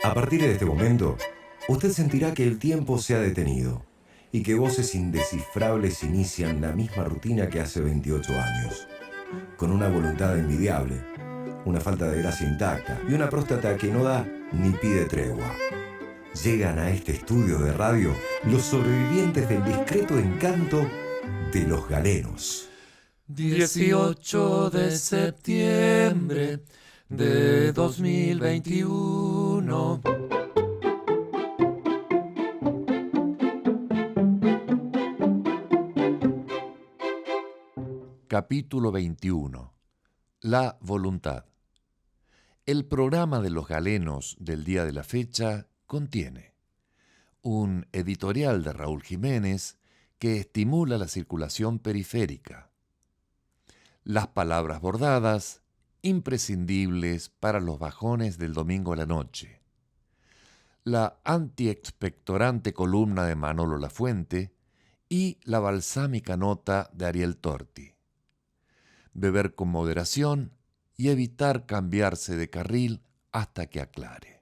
A partir de este momento, usted sentirá que el tiempo se ha detenido y que voces indescifrables inician la misma rutina que hace 28 años, con una voluntad envidiable, una falta de gracia intacta y una próstata que no da ni pide tregua. Llegan a este estudio de radio los sobrevivientes del discreto encanto de los galenos. 18 de septiembre de 2021. Capítulo 21. La voluntad. El programa de los galenos del día de la fecha contiene un editorial de Raúl Jiménez que estimula la circulación periférica, las palabras bordadas imprescindibles para los bajones del domingo a la noche, la antiexpectorante columna de Manolo Lafuente y la balsámica nota de Ariel Torti. Beber con moderación y evitar cambiarse de carril hasta que aclare.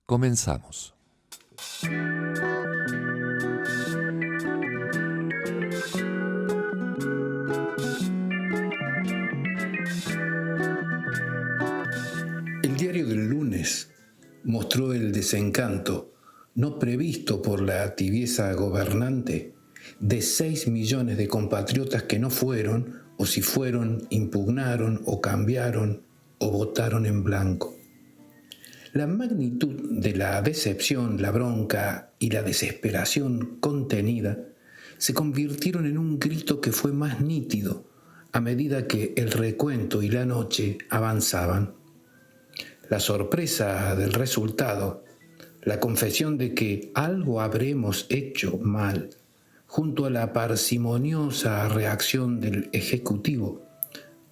Comenzamos. El diario del lunes mostró el desencanto, no previsto por la tibieza gobernante, de 6 millones de compatriotas que no fueron, o si fueron, impugnaron o cambiaron o votaron en blanco. La magnitud de la decepción, la bronca y la desesperación contenida se convirtieron en un grito que fue más nítido a medida que el recuento y la noche avanzaban. La sorpresa del resultado, la confesión de que algo habremos hecho mal, junto a la parsimoniosa reacción del Ejecutivo,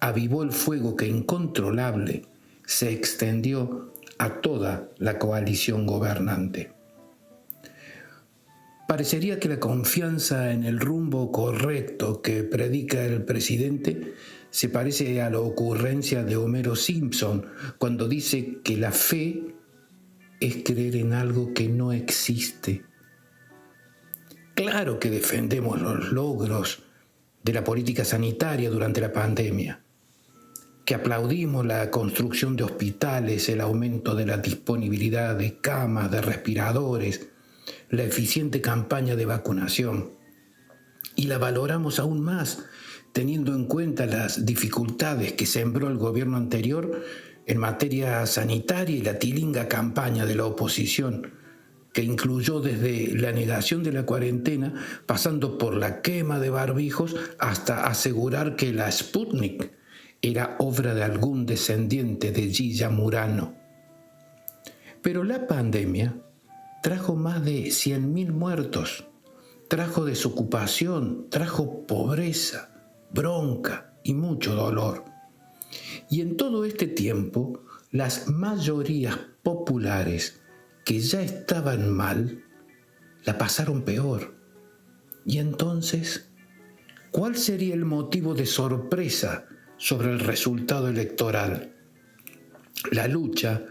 avivó el fuego que incontrolable se extendió a toda la coalición gobernante. Parecería que la confianza en el rumbo correcto que predica el presidente se parece a la ocurrencia de Homero Simpson cuando dice que la fe es creer en algo que no existe. Claro que defendemos los logros de la política sanitaria durante la pandemia, que aplaudimos la construcción de hospitales, el aumento de la disponibilidad de camas, de respiradores, la eficiente campaña de vacunación, y la valoramos aún más teniendo en cuenta las dificultades que sembró el gobierno anterior en materia sanitaria y la tilinga campaña de la oposición, que incluyó desde la negación de la cuarentena, pasando por la quema de barbijos, hasta asegurar que la Sputnik era obra de algún descendiente de Gilla Murano. Pero la pandemia trajo más de 100.000 muertos, trajo desocupación, trajo pobreza, bronca y mucho dolor. Y en todo este tiempo, las mayorías populares que ya estaban mal, la pasaron peor. Y entonces, ¿cuál sería el motivo de sorpresa sobre el resultado electoral? La lucha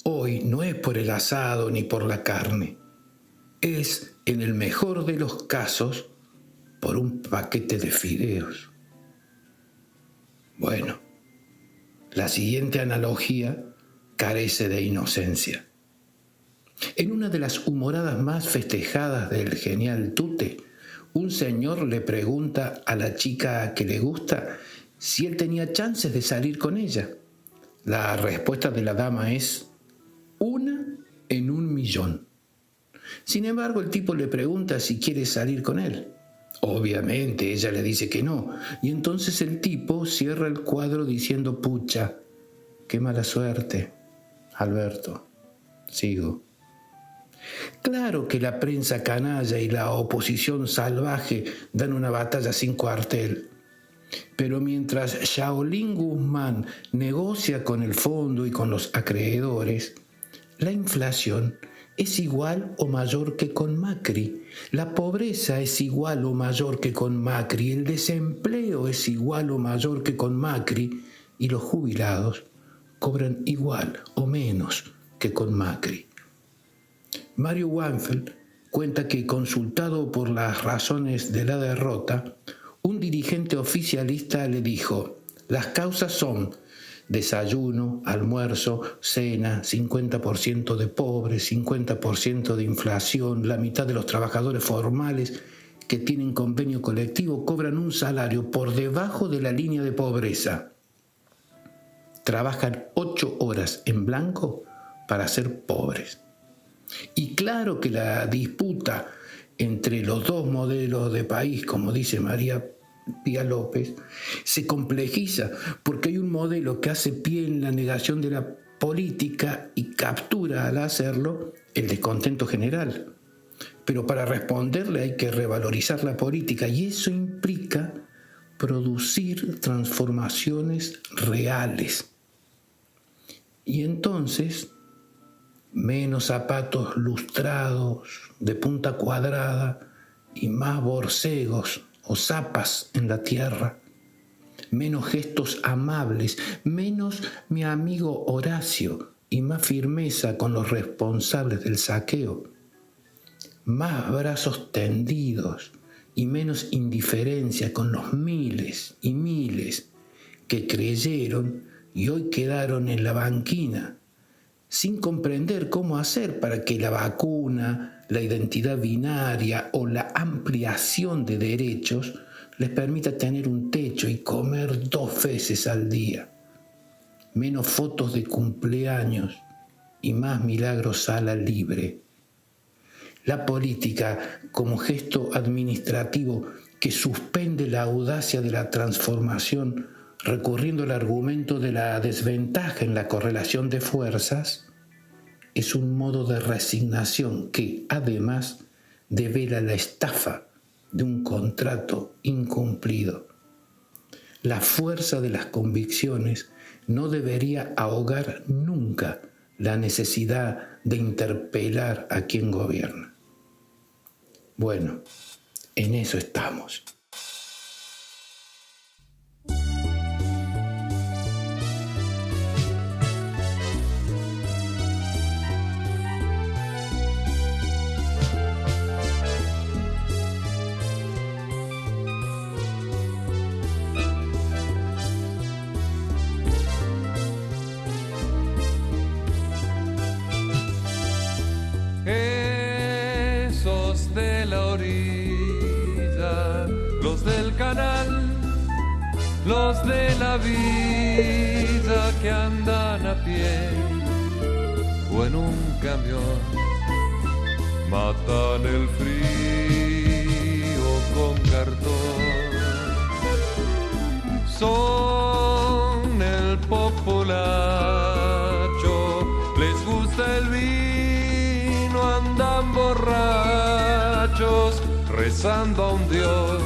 hoy no es por el asado ni por la carne. Es, en el mejor de los casos, por un paquete de fideos. Bueno, la siguiente analogía carece de inocencia. En una de las humoradas más festejadas del genial Tute, un señor le pregunta a la chica que le gusta si él tenía chances de salir con ella. La respuesta de la dama es 1 en 1.000.000. Sin embargo, el tipo le pregunta si quiere salir con él. Obviamente, ella le dice que no, y entonces el tipo cierra el cuadro diciendo: pucha, qué mala suerte, Alberto, sigo. Claro que la prensa canalla y la oposición salvaje dan una batalla sin cuartel, pero mientras Shaolin Guzmán negocia con el fondo y con los acreedores, la inflación es igual o mayor que con Macri, la pobreza es igual o mayor que con Macri, el desempleo es igual o mayor que con Macri, y los jubilados cobran igual o menos que con Macri. Mario Weinfeld cuenta que, consultado por las razones de la derrota, un dirigente oficialista le dijo: las causas son desayuno, almuerzo, cena, 50% de pobres, 50% de inflación, la mitad de los trabajadores formales que tienen convenio colectivo cobran un salario por debajo de la línea de pobreza. Trabajan 8 horas en blanco para ser pobres. Y claro que la disputa entre los dos modelos de país, como dice María Pía López, se complejiza porque hay un modelo que hace pie en la negación de la política y captura al hacerlo el descontento general. Pero para responderle hay que revalorizar la política, y eso implica producir transformaciones reales. Y entonces, menos zapatos lustrados de punta cuadrada y más borcegos o zapas en la tierra, menos gestos amables, menos mi amigo Horacio y más firmeza con los responsables del saqueo, más brazos tendidos y menos indiferencia con los miles y miles que creyeron y hoy quedaron en la banquina, sin comprender cómo hacer para que la vacuna, la identidad binaria o la ampliación de derechos les permita tener un techo y comer 2 veces al día. Menos fotos de cumpleaños y más milagros sala libre. La política, como gesto administrativo que suspende la audacia de la transformación, recurriendo al argumento de la desventaja en la correlación de fuerzas, es un modo de resignación que, además, devela la estafa de un contrato incumplido. La fuerza de las convicciones no debería ahogar nunca la necesidad de interpelar a quien gobierna. Bueno, en eso estamos. Los de la vida que andan a pie o en un camión, matan el frío con cartón. Son el populacho, les gusta el vino, andan borrachos, rezando a un Dios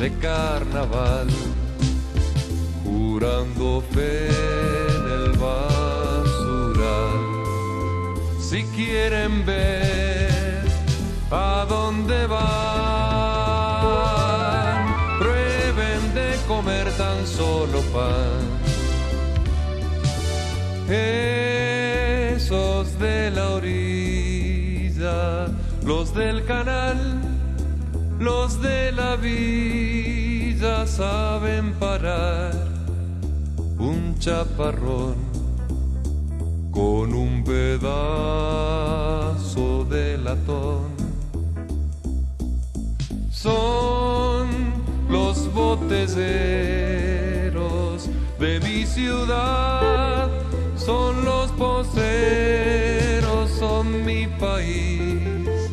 de carnaval, jurando fe en el basural. Si quieren ver a dónde van, prueben de comer tan solo pan. Esos de la orilla, los del canal, los de la vida saben parar un chaparrón con un pedazo de latón. Son los botezeros de mi ciudad, son los poseros, son mi país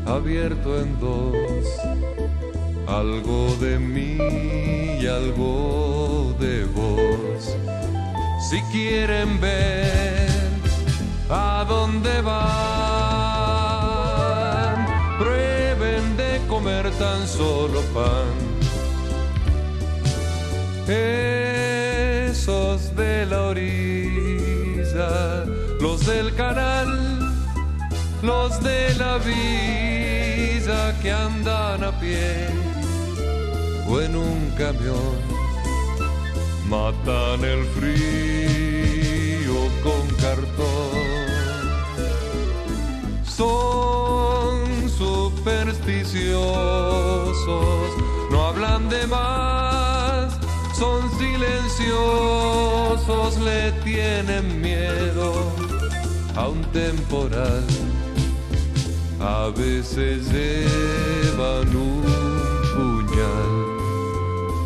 abierto en dos, algo de mí y algo de vos. Si quieren ver a dónde van, prueben de comer tan solo pan. Esos de la orilla, los del canal, los de la vida que andan a pie o en un camión, matan el frío con cartón. silenciosos, no hablan de más, son silenciosos, le tienen miedo a un temporal. A veces llevan un puñal.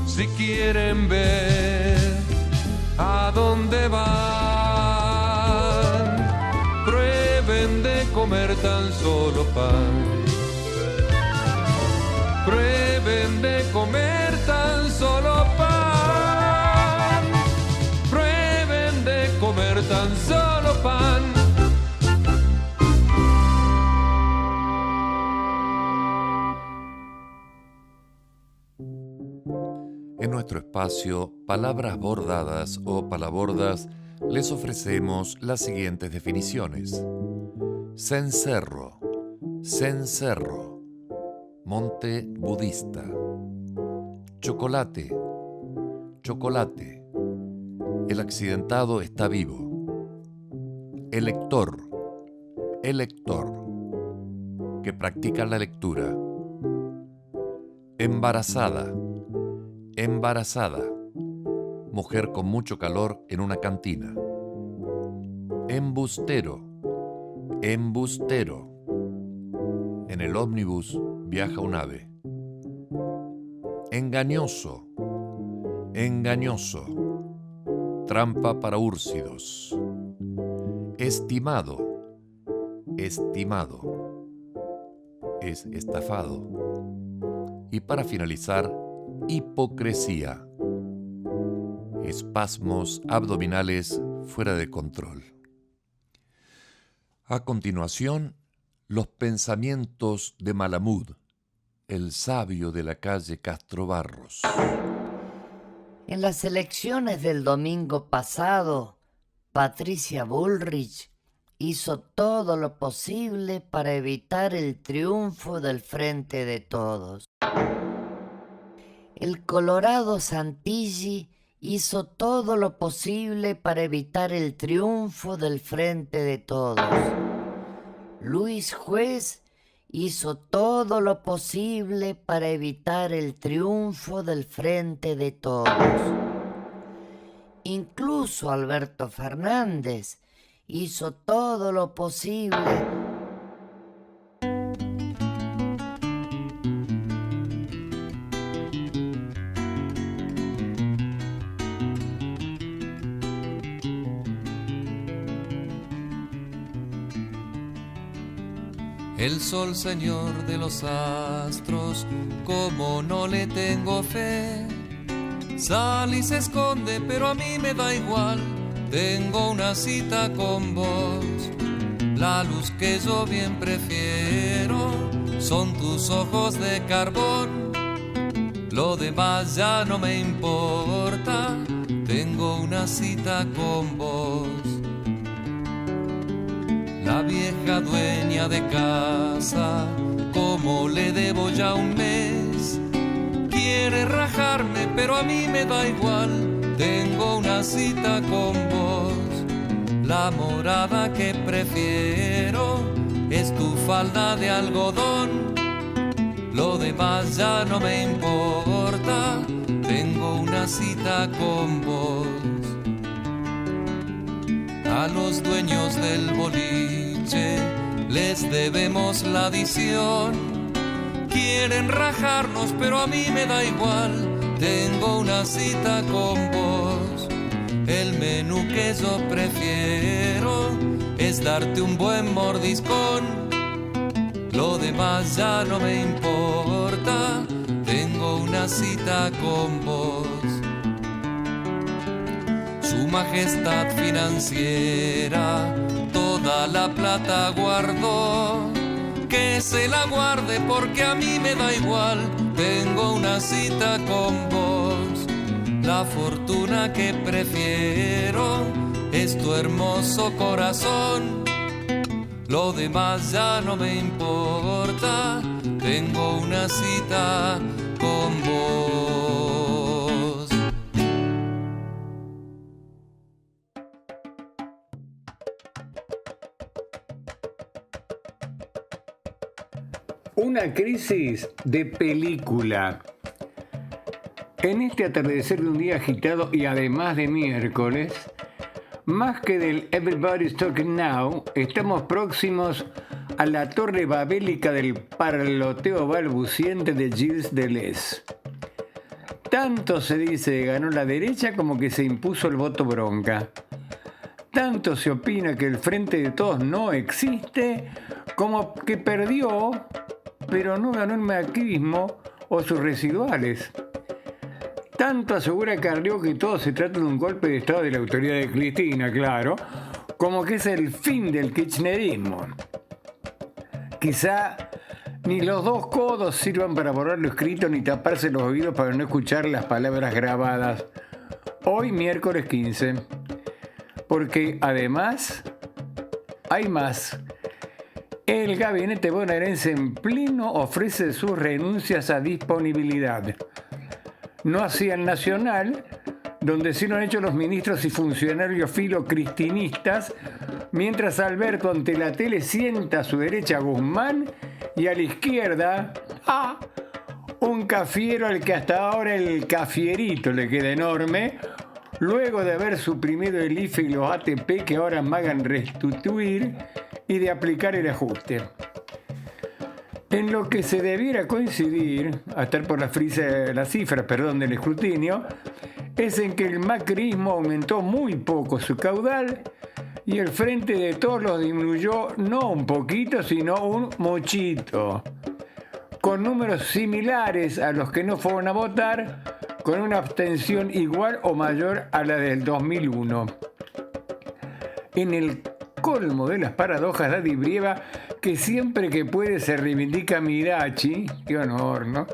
Si quieren ver a dónde van, prueben de comer tan solo pan. Prueben de comer tan solo pan. Prueben de comer tan solo pan. En nuestro espacio Palabras Bordadas o Palabordas les ofrecemos las siguientes definiciones. Cencerro, cencerro, monte budista. Chocolate, chocolate, el accidentado está vivo. Elector, elector, que practica la lectura. Embarazada, embarazada, mujer con mucho calor en una cantina. Embustero, embustero, en el ómnibus viaja un ave. Engañoso, engañoso, trampa para úrsidos. Estimado, estimado, es estafado. Y para finalizar, hipocresía, espasmos abdominales fuera de control. A continuación, los pensamientos de Malamud, el sabio de la calle Castro Barros. En las elecciones del domingo pasado, Patricia Bullrich hizo todo lo posible para evitar el triunfo del Frente de Todos. El Colorado Santilli hizo todo lo posible para evitar el triunfo del Frente de Todos. Luis Juez hizo todo lo posible para evitar el triunfo del Frente de Todos. Incluso Alberto Fernández hizo todo lo posible. El sol, señor de los astros, como no le tengo fe, sale y se esconde, pero a mí me da igual, tengo una cita con vos. La luz que yo bien prefiero son tus ojos de carbón, lo demás ya no me importa, tengo una cita con vos. La vieja dueña de casa, como le debo ya un mes, quiere rajarme, pero a mí me da igual, tengo una cita con vos. La morada que prefiero es tu falda de algodón, lo demás ya no me importa, tengo una cita con vos. A los dueños del boliche les debemos la adición. Quieren rajarnos, pero a mí me da igual, tengo una cita con vos. El menú que yo prefiero es darte un buen mordiscón, lo demás ya no me importa, tengo una cita con vos. Su majestad financiera toda la plata guardó, que se la guarde porque a mí me da igual, tengo una cita con vos. La fortuna que prefiero es tu hermoso corazón, lo demás ya no me importa, tengo una cita con vos. Una crisis de película. En este atardecer de un día agitado y además de miércoles, más que del Everybody's Talking Now, estamos próximos a la torre babélica del parloteo balbuciente de Gilles Deleuze. Tanto se dice que ganó la derecha como que se impuso el voto bronca. Tanto se opina que el Frente de Todos no existe como que perdió, pero no ganó el macrismo o sus residuales. Tanto asegura Carrió que todo se trata de un golpe de estado de la autoridad de Cristina, claro, como que es el fin del kirchnerismo. Quizá ni los dos codos sirvan para borrar lo escrito ni taparse los oídos para no escuchar las palabras grabadas. Hoy, miércoles 15. Porque además hay más. El gabinete bonaerense en pleno ofrece sus renuncias a disponibilidad. No así el Nacional, donde sí lo han hecho los ministros y funcionarios filocristinistas, mientras Alberto ante la tele sienta a su derecha a Guzmán y a la izquierda un cafiero al que hasta ahora el cafierito le queda enorme, luego de haber suprimido el IFE y los ATP que ahora amagan restituir y de aplicar el ajuste. En lo que se debiera coincidir, a estar por las cifras del escrutinio, es en que el macrismo aumentó muy poco su caudal y el Frente de Todos lo disminuyó no un poquito, sino un muchito, con números similares a los que no fueron a votar, con una abstención igual o mayor a la del 2001. En el colmo de las paradojas, Daddy Brieva, que siempre que puede se reivindica Mirachi, qué honor, ¿no?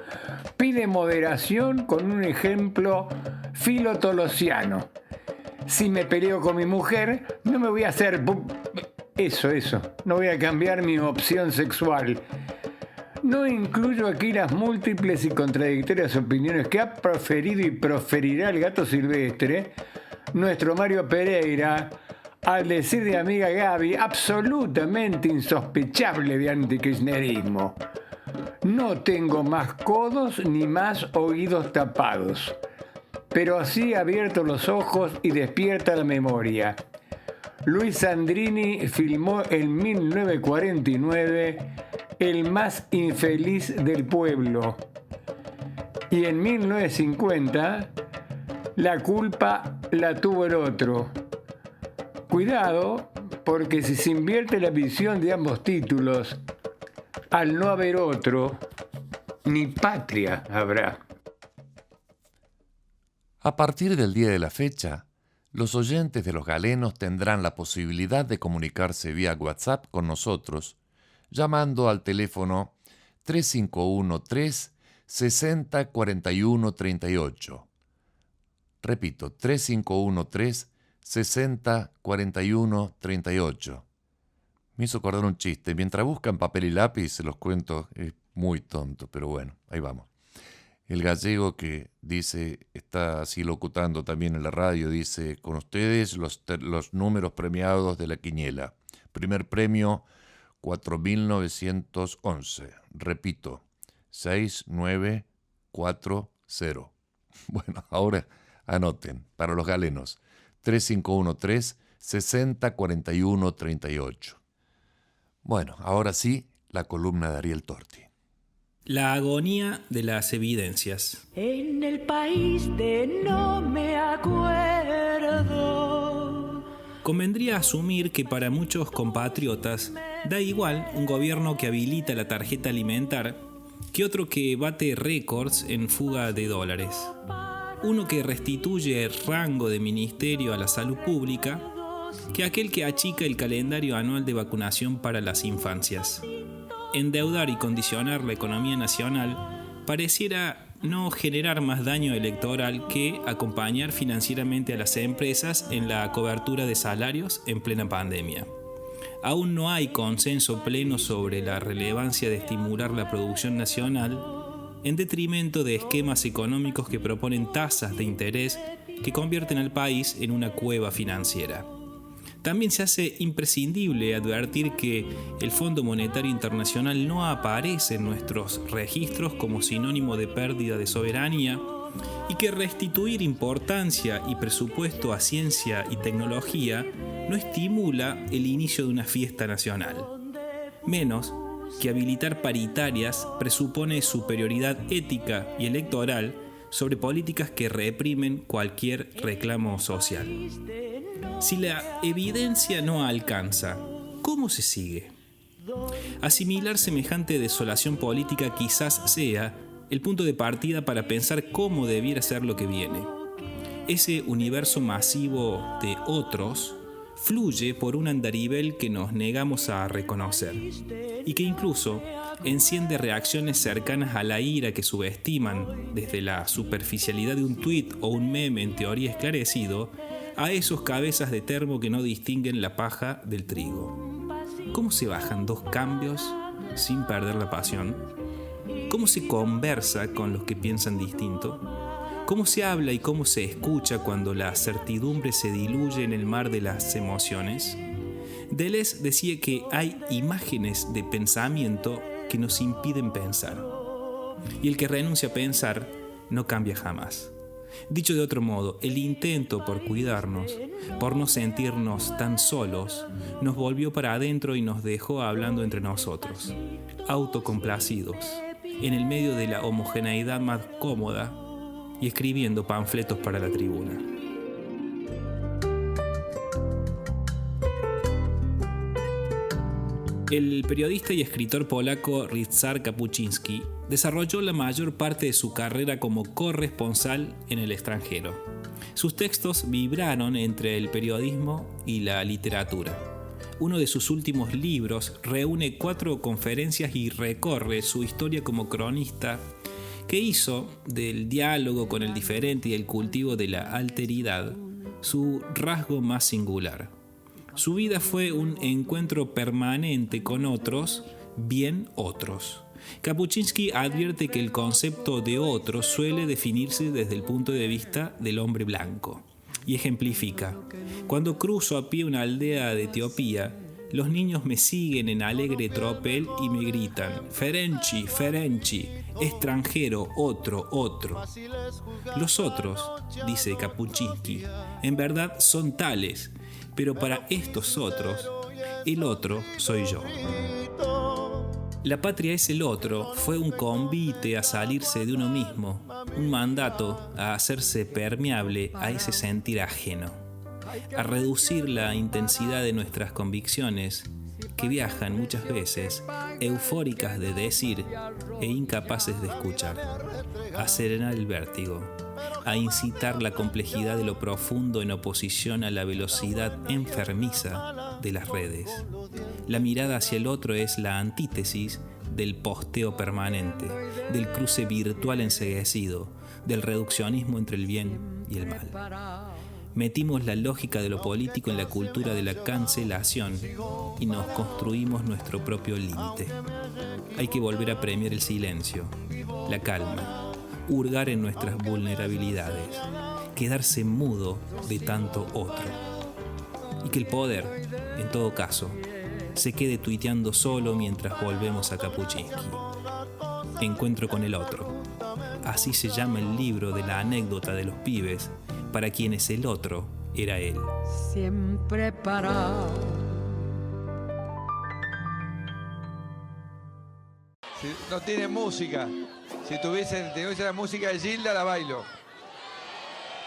Pide moderación con un ejemplo filotolosiano. Si me peleo con mi mujer, no me voy a hacer eso, no voy a cambiar mi opción sexual. No incluyo aquí las múltiples y contradictorias opiniones que ha proferido y proferirá el gato silvestre, nuestro Mario Pereira, al decir de amiga Gaby, absolutamente insospechable de antikirchnerismo. No tengo más codos ni más oídos tapados, pero así abierto los ojos y despierta la memoria. Luis Sandrini filmó en 1949 El más infeliz del pueblo y en 1950 La culpa la tuvo el otro. Cuidado, porque si se invierte la visión de ambos títulos, al no haber otro, ni patria habrá. A partir del día de la fecha, los oyentes de Los Galenos tendrán la posibilidad de comunicarse vía WhatsApp con nosotros, llamando al teléfono 3513-604138. Repito, 3513-604138. Me hizo acordar un chiste. Mientras buscan papel y lápiz, se los cuento, es muy tonto, pero bueno, ahí vamos. El gallego que dice, está así locutando también en la radio, dice, con ustedes los números premiados de la quiniela. Primer premio, 4.911. Repito, 6940. Bueno, ahora anoten, para los galenos, 3513-604138. Bueno, ahora sí, la columna de Ariel Torti. La agonía de las evidencias. En el país de no me acuerdo. Convendría asumir que para muchos compatriotas da igual un gobierno que habilita la tarjeta alimentar que otro que bate récords en fuga de dólares. Uno que restituye el rango de ministerio a la salud pública que aquel que achica el calendario anual de vacunación para las infancias. Endeudar y condicionar la economía nacional pareciera no generar más daño electoral que acompañar financieramente a las empresas en la cobertura de salarios en plena pandemia. Aún no hay consenso pleno sobre la relevancia de estimular la producción nacional en detrimento de esquemas económicos que proponen tasas de interés que convierten al país en una cueva financiera. También se hace imprescindible advertir que el Fondo Monetario Internacional no aparece en nuestros registros como sinónimo de pérdida de soberanía y que restituir importancia y presupuesto a ciencia y tecnología no estimula el inicio de una fiesta nacional. Menos que habilitar paritarias presupone superioridad ética y electoral sobre políticas que reprimen cualquier reclamo social. Si la evidencia no alcanza, ¿cómo se sigue? Asimilar semejante desolación política quizás sea el punto de partida para pensar cómo debiera ser lo que viene. Ese universo masivo de otros fluye por un andarivel que nos negamos a reconocer y que incluso enciende reacciones cercanas a la ira que subestiman desde la superficialidad de un tuit o un meme en teoría esclarecido a esos cabezas de termo que no distinguen la paja del trigo. ¿Cómo se bajan dos cambios sin perder la pasión? ¿Cómo se conversa con los que piensan distinto? ¿Cómo se habla y cómo se escucha cuando la certidumbre se diluye en el mar de las emociones? Deleuze decía que hay imágenes de pensamiento que nos impiden pensar. Y el que renuncia a pensar no cambia jamás. Dicho de otro modo, el intento por cuidarnos, por no sentirnos tan solos, nos volvió para adentro y nos dejó hablando entre nosotros, autocomplacidos, en el medio de la homogeneidad más cómoda y escribiendo panfletos para la tribuna. El periodista y escritor polaco Ryszard Kapuściński desarrolló la mayor parte de su carrera como corresponsal en el extranjero. Sus textos vibraron entre el periodismo y la literatura. Uno de sus últimos libros reúne 4 conferencias y recorre su historia como cronista, que hizo del diálogo con el diferente y el cultivo de la alteridad su rasgo más singular. Su vida fue un encuentro permanente con otros, bien otros. Kapuściński advierte que el concepto de otro suele definirse desde el punto de vista del hombre blanco. Y ejemplifica: cuando cruzo a pie una aldea de Etiopía, los niños me siguen en alegre tropel y me gritan: Ferenci, Ferenci, extranjero, otro, otro. Los otros, dice Kapuściński, en verdad son tales, pero para estos otros, el otro soy yo. La patria es el otro fue un convite a salirse de uno mismo, un mandato a hacerse permeable a ese sentir ajeno, a reducir la intensidad de nuestras convicciones, que viajan muchas veces, eufóricas de decir e incapaces de escuchar, a serenar el vértigo, a incitar la complejidad de lo profundo en oposición a la velocidad enfermiza de las redes. La mirada hacia el otro es la antítesis del posteo permanente, del cruce virtual enceguecido, del reduccionismo entre el bien y el mal. Metimos la lógica de lo político en la cultura de la cancelación y nos construimos nuestro propio límite. Hay que volver a premiar el silencio, la calma, hurgar en nuestras vulnerabilidades, quedarse mudo de tanto otro. Y que el poder, en todo caso, se quede tuiteando solo mientras volvemos a Kapuściński. Encuentro con el otro. Así se llama el libro de la anécdota de los pibes para quienes el otro era él. Siempre parado. Si no tiene música, si tuviese la música de Gilda, la bailo.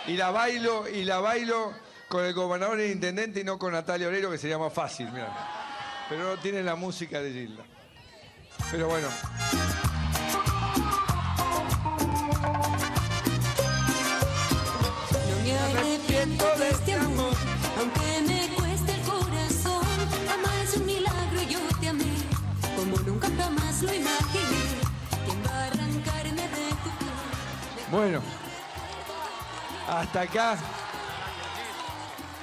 Y la bailo con el gobernador y el intendente y no con Natalia Oreiro, que sería más fácil, mirá. Pero no tiene la música de Gilda. Pero bueno. No me arrepiento de este amor, aunque me cueste el corazón. Amar es un milagro y yo te amé, como nunca jamás lo imaginé. ¿Quién va a arrancarme de tu piel? Bueno.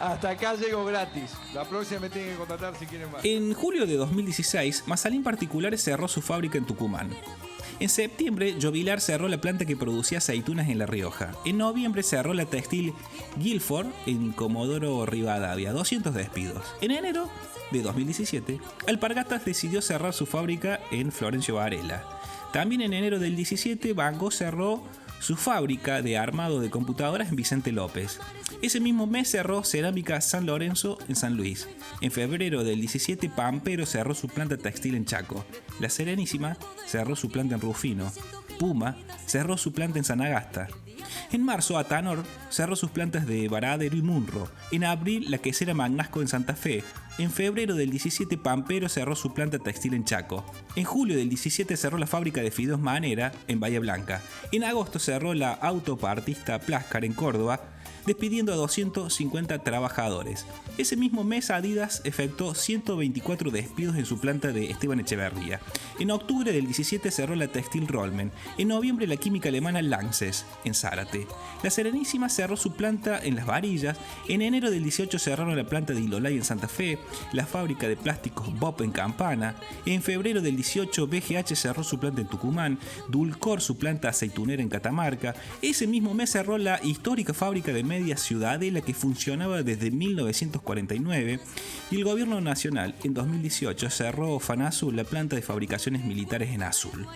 Hasta acá llego gratis. La próxima me tienen que contratar si quieren más. En julio de 2016, Mazalín Particulares cerró su fábrica en Tucumán. En septiembre, Jovilar cerró la planta que producía aceitunas en La Rioja. En noviembre cerró la textil Guilford en Comodoro Rivadavia, 200 despidos. En enero de 2017, Alpargatas decidió cerrar su fábrica en Florencio Varela. También en enero del 17, Bango cerró su fábrica de armado de computadoras en Vicente López. Ese mismo mes cerró Cerámica San Lorenzo en San Luis. En febrero del 17, Pampero cerró su planta textil en Chaco. La Serenísima cerró su planta en Rufino. Puma cerró su planta en San Agasta. En marzo, Atanor cerró sus plantas de Varadero y Munro. En abril, la quesera Magnasco en Santa Fe. En febrero del 17, Pampero cerró su planta textil en Chaco. En julio del 17 cerró la fábrica de fideos Manera en Bahía Blanca. En agosto cerró la autopartista Pláscar en Córdoba, despidiendo a 250 trabajadores. Ese mismo mes, Adidas efectuó 124 despidos en su planta de Esteban Echeverría. En octubre del 17 cerró la textil Rollmen. En noviembre, la química alemana Lanxess en Zárate. La Serenísima cerró su planta en Las Varillas. En enero del 18 cerraron la planta de Ilolay en Santa Fe, la fábrica de plásticos Bob en Campana. En febrero del 18, BGH cerró su planta en Tucumán, Dulcor su planta aceitunera en Catamarca. Ese mismo mes cerró la histórica fábrica de media Ciudadela que funcionaba desde 1949, y el gobierno nacional en 2018 cerró Fanazul, la planta de fabricaciones militares en Azul.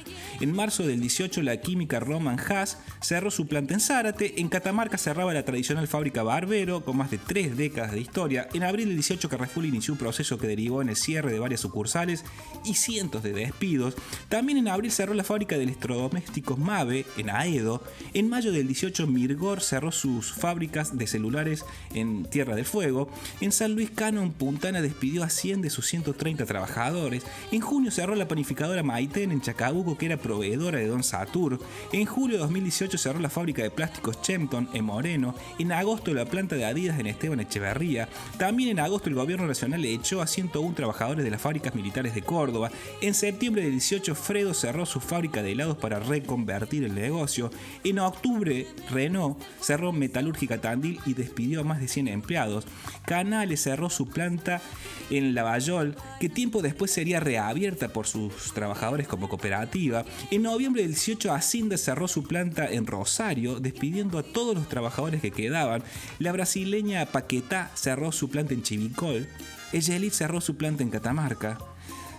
En marzo del 18, la química Roman Haas cerró su planta en Zárate. En Catamarca cerraba la tradicional fábrica Barbero con más de 3 décadas de historia. En abril del 18, Carrefour inició un proceso que derivó en el cierre de varias sucursales y cientos de despidos. También en abril cerró la fábrica de electrodomésticos Mave en Aedo. En mayo del 18, Mirgor cerró sus fábricas de celulares en Tierra del Fuego. En San Luis, Canon Puntana despidió a 100 de sus 130 trabajadores. En junio cerró la panificadora Maiten en Chacabuco, que era proveedora de Don Satur. En julio de 2018 cerró la fábrica de plásticos Chempton en Moreno. En agosto, la planta de Adidas en Esteban Echeverría. También en agosto, el gobierno nacional echó a 101 trabajadores de las fábricas militares de Córdoba. En septiembre del 18, Fredo cerró su fábrica de helados para reconvertir el negocio. En octubre, Renault cerró Metalúrgica Tandil y despidió a más de 100 empleados. Canales cerró su planta en Lavallol, que tiempo después sería reabierta por sus trabajadores como cooperativa. En noviembre del 18, Hacienda cerró su planta en Rosario, despidiendo a todos los trabajadores que quedaban. La brasileña Paquetá cerró su planta en Chivicol. Eyelit cerró su planta en Catamarca.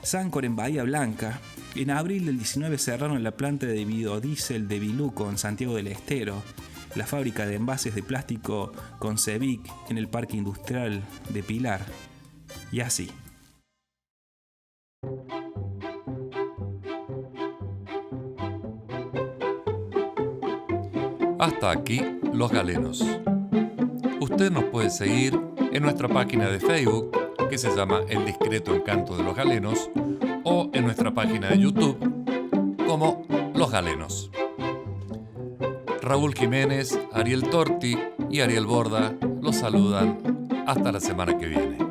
Sancor en Bahía Blanca. En abril del 19 cerraron la planta de biodiesel de Biluco en Santiago del Estero. La fábrica de envases de plástico Concevic en el Parque Industrial de Pilar. Y así. Hasta aquí Los Galenos. Usted nos puede seguir en nuestra página de Facebook, que se llama El Discreto Encanto de los Galenos, o en nuestra página de YouTube como Los Galenos. Raúl Jiménez, Ariel Torti y Ariel Borda los saludan. Hasta la semana que viene.